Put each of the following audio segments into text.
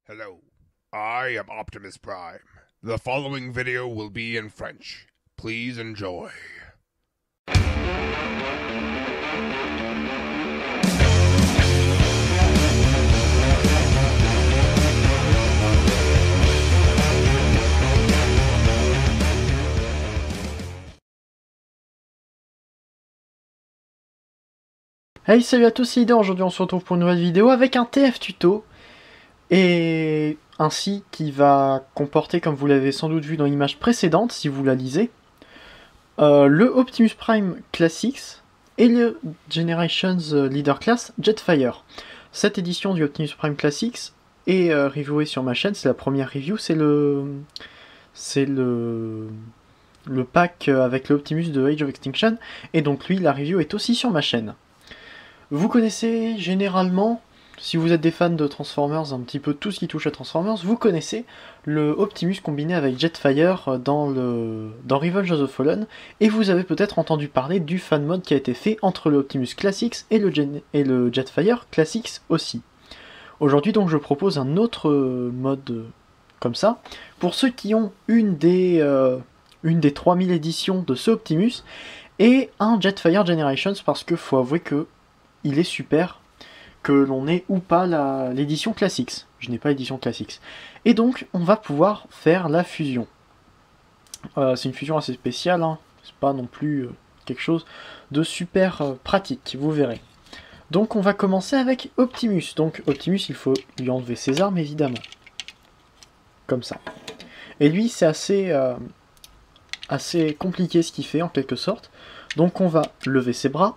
Hello, I am Optimus Prime. The following video will be in French. Please enjoy. Hey, salut à tous, c'est Ida. Aujourd'hui on se retrouve pour une nouvelle vidéo avec un TF tuto et ainsi qui va comporter, comme vous l'avez sans doute vu dans l'image précédente si vous la lisez, le Optimus Prime Classics et le Generations Leader Class Jetfire. Cette édition du Optimus Prime Classics est reviewée sur ma chaîne, c'est la première review, c'est le pack avec l'Optimus de Age of Extinction, et donc lui, la review est aussi sur ma chaîne. Vous connaissez généralement, si vous êtes des fans de Transformers, un petit peu tout ce qui touche à Transformers, vous connaissez le Optimus combiné avec Jetfire dans Revenge of the Fallen, et vous avez peut-être entendu parler du fan mode qui a été fait entre le Optimus Classics et le Jetfire Classics aussi. Aujourd'hui donc je propose un autre mode comme ça, pour ceux qui ont une des 3000 éditions de ce Optimus, et un Jetfire Generations, parce que faut avouer que il est super, que l'on ait ou pas l'édition Classics. Je n'ai pas l'édition Classics. Et donc, on va pouvoir faire la fusion. C'est une fusion assez spéciale, hein. C'est pas non plus quelque chose de super pratique, vous verrez. Donc, on va commencer avec Optimus. Donc, Optimus, il faut lui enlever ses armes, évidemment. Comme ça. Et lui, c'est assez compliqué ce qu'il fait, en quelque sorte. Donc, on va lever ses bras,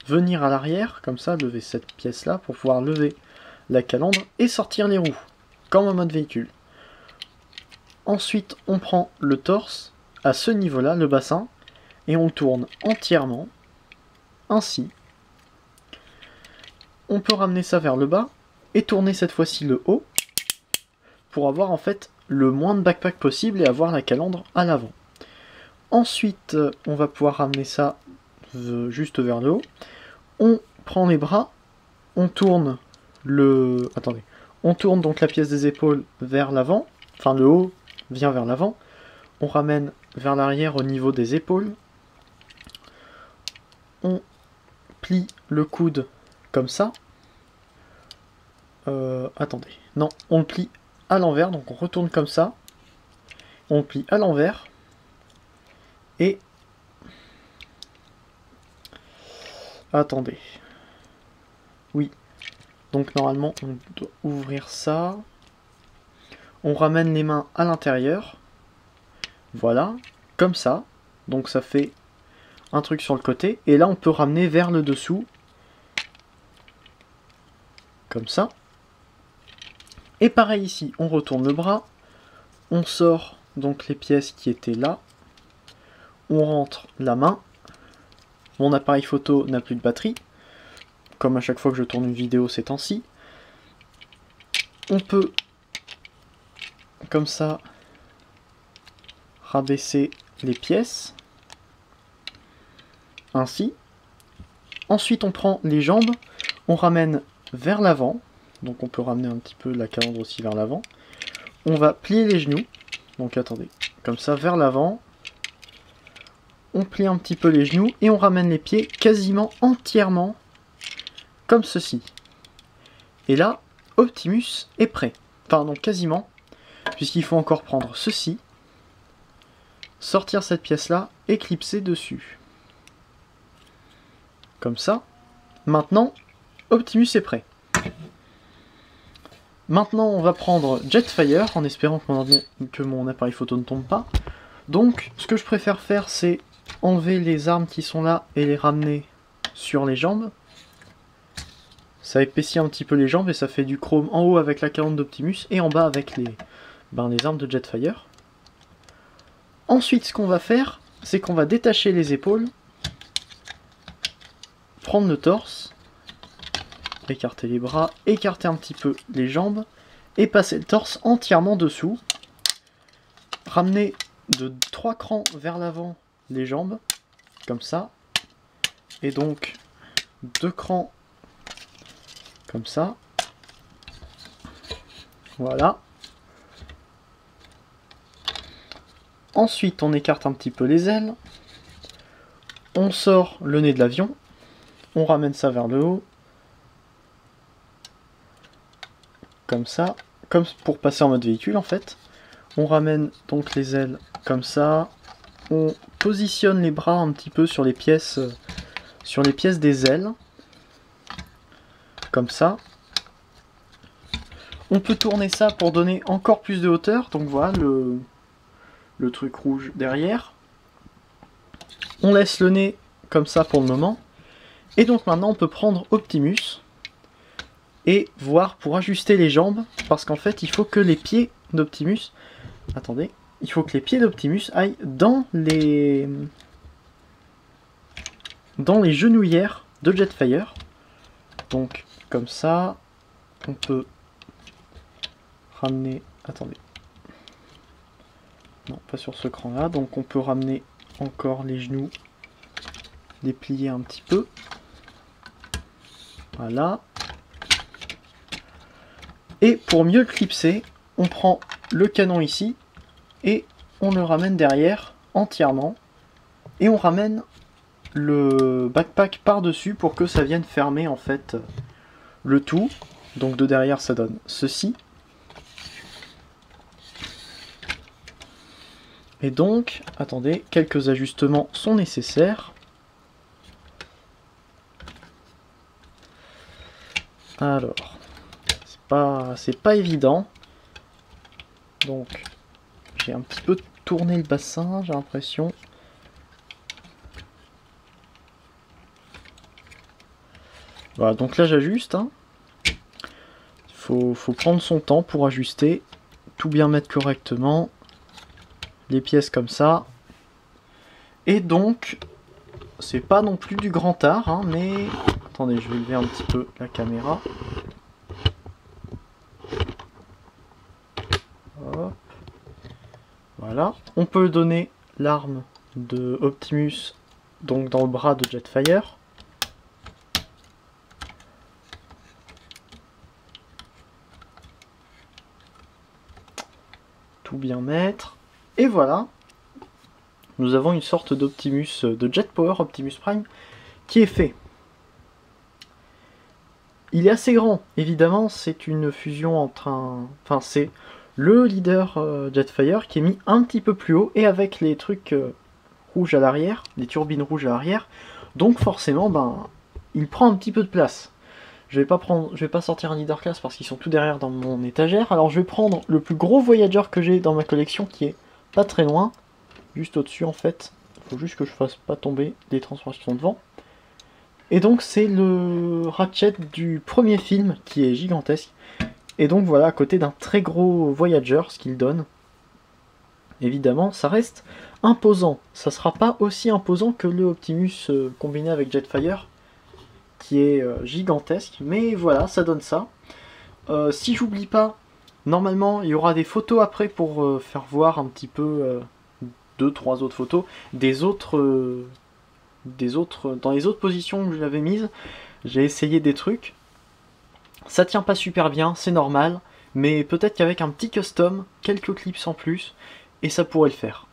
venir à l'arrière, comme ça, lever cette pièce-là pour pouvoir lever la calandre et sortir les roues, comme en mode véhicule. Ensuite, on prend le torse, à ce niveau-là, le bassin, et on le tourne entièrement, ainsi. On peut ramener ça vers le bas, et tourner cette fois-ci le haut, pour avoir en fait le moins de backpack possible et avoir la calandre à l'avant. Ensuite, on va pouvoir ramener ça juste vers le haut. On prend les bras, on tourne on tourne donc la pièce des épaules vers l'avant, enfin le haut vient vers l'avant, on ramène vers l'arrière au niveau des épaules, on plie le coude comme ça, on le plie à l'envers, donc on retourne comme ça, on le plie à l'envers, et attendez. Oui. Donc normalement on doit ouvrir ça. On ramène les mains à l'intérieur. Voilà. Comme ça. Donc ça fait un truc sur le côté. Et là on peut ramener vers le dessous. Comme ça. Et pareil ici. On retourne le bras. On sort donc les pièces qui étaient là. On rentre la main. Mon appareil photo n'a plus de batterie, comme à chaque fois que je tourne une vidéo ces temps-ci. On peut, comme ça, rabaisser les pièces, ainsi. Ensuite, on prend les jambes, on ramène vers l'avant, donc on peut ramener un petit peu la calandre aussi vers l'avant. On va plier les genoux, donc attendez, comme ça, vers l'avant. On plie un petit peu les genoux et on ramène les pieds quasiment entièrement comme ceci. Et là, Optimus est prêt. Enfin non, quasiment, puisqu'il faut encore prendre ceci, sortir cette pièce-là et clipser dessus. Comme ça. Maintenant, Optimus est prêt. Maintenant, on va prendre Jetfire, en espérant que mon appareil photo ne tombe pas. Donc, ce que je préfère faire, c'est enlever les armes qui sont là et les ramener sur les jambes. Ça épaissit un petit peu les jambes et ça fait du chrome en haut avec la calandre d'Optimus et en bas avec les armes de Jetfire. Ensuite, ce qu'on va faire, c'est qu'on va détacher les épaules, prendre le torse, écarter les bras, écarter un petit peu les jambes et passer le torse entièrement dessous. Ramener de 3 crans vers l'avant les jambes, comme ça, et donc 2 crans comme ça, Voilà. Ensuite, on écarte un petit peu les ailes. On sort le nez de l'avion. On ramène ça vers le haut. Comme ça. Comme pour passer en mode véhicule en fait. On ramène donc les ailes comme ça. On positionne les bras un petit peu sur les pièces des ailes. Comme ça. On peut tourner ça pour donner encore plus de hauteur. Donc voilà le truc rouge derrière. On laisse le nez comme ça pour le moment. Et donc maintenant on peut prendre Optimus et voir pour ajuster les jambes. Parce qu'en fait il faut que les pieds d'Optimus... Attendez. Il faut que les pieds d'Optimus aillent dans les genouillères de Jetfire. Donc comme ça, on peut ramener... Attendez. Non, pas sur ce cran là. Donc on peut ramener encore les genoux, les plier un petit peu. Voilà. Et pour mieux le clipser, on prend le canon ici et on le ramène derrière entièrement. Et on ramène le backpack par-dessus pour que ça vienne fermer en fait le tout. Donc de derrière ça donne ceci. Et donc, attendez, quelques ajustements sont nécessaires. Alors, c'est pas évident. Donc, j'ai un petit peu tourné le bassin, j'ai l'impression. Voilà, donc là j'ajuste. Hein. Faut prendre son temps pour ajuster, tout bien mettre correctement. Les pièces comme ça. Et donc, c'est pas non plus du grand art, hein, mais... Attendez, je vais lever un petit peu la caméra. Hop. Voilà. On peut donner l'arme de Optimus donc dans le bras de Jetfire. Tout bien mettre. Et voilà, nous avons une sorte d'Optimus, de Jet Power Optimus Prime, qui est fait. Il est assez grand, évidemment, c'est une fusion entre un... Enfin, c'est le leader Jetfire qui est mis un petit peu plus haut, et avec les trucs rouges à l'arrière, les turbines rouges à l'arrière, donc forcément, ben, il prend un petit peu de place. Je vais pas sortir un leader class parce qu'ils sont tout derrière dans mon étagère, alors je vais prendre le plus gros Voyager que j'ai dans ma collection, qui est pas très loin, juste au-dessus en fait. Il faut juste que je fasse pas tomber des transformations devant. Et donc c'est le Ratchet du premier film qui est gigantesque. Et donc voilà, à côté d'un très gros Voyager, ce qu'il donne. Évidemment, ça reste imposant. Ça sera pas aussi imposant que le Optimus combiné avec Jetfire, qui est gigantesque. Mais voilà, ça donne ça. Si j'oublie pas, normalement, il y aura des photos après pour faire voir un petit peu 2-3 autres photos des autres, dans les autres positions que je l'avais mises. J'ai essayé des trucs. Ça tient pas super bien, c'est normal, mais peut-être qu'avec un petit custom, quelques clips en plus, et ça pourrait le faire.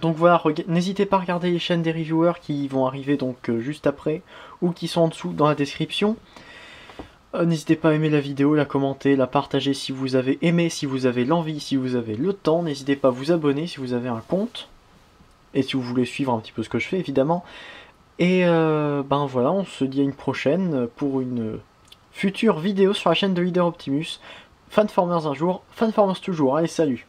Donc voilà, n'hésitez pas à regarder les chaînes des reviewers qui vont arriver donc juste après, ou qui sont en dessous dans la description. N'hésitez pas à aimer la vidéo, la commenter, la partager si vous avez aimé, si vous avez l'envie, si vous avez le temps. N'hésitez pas à vous abonner si vous avez un compte. Et si vous voulez suivre un petit peu ce que je fais, évidemment. Et ben voilà, on se dit à une prochaine pour une future vidéo sur la chaîne de Leader Optimus. Fanformers un jour, Fanformers toujours. Allez, salut!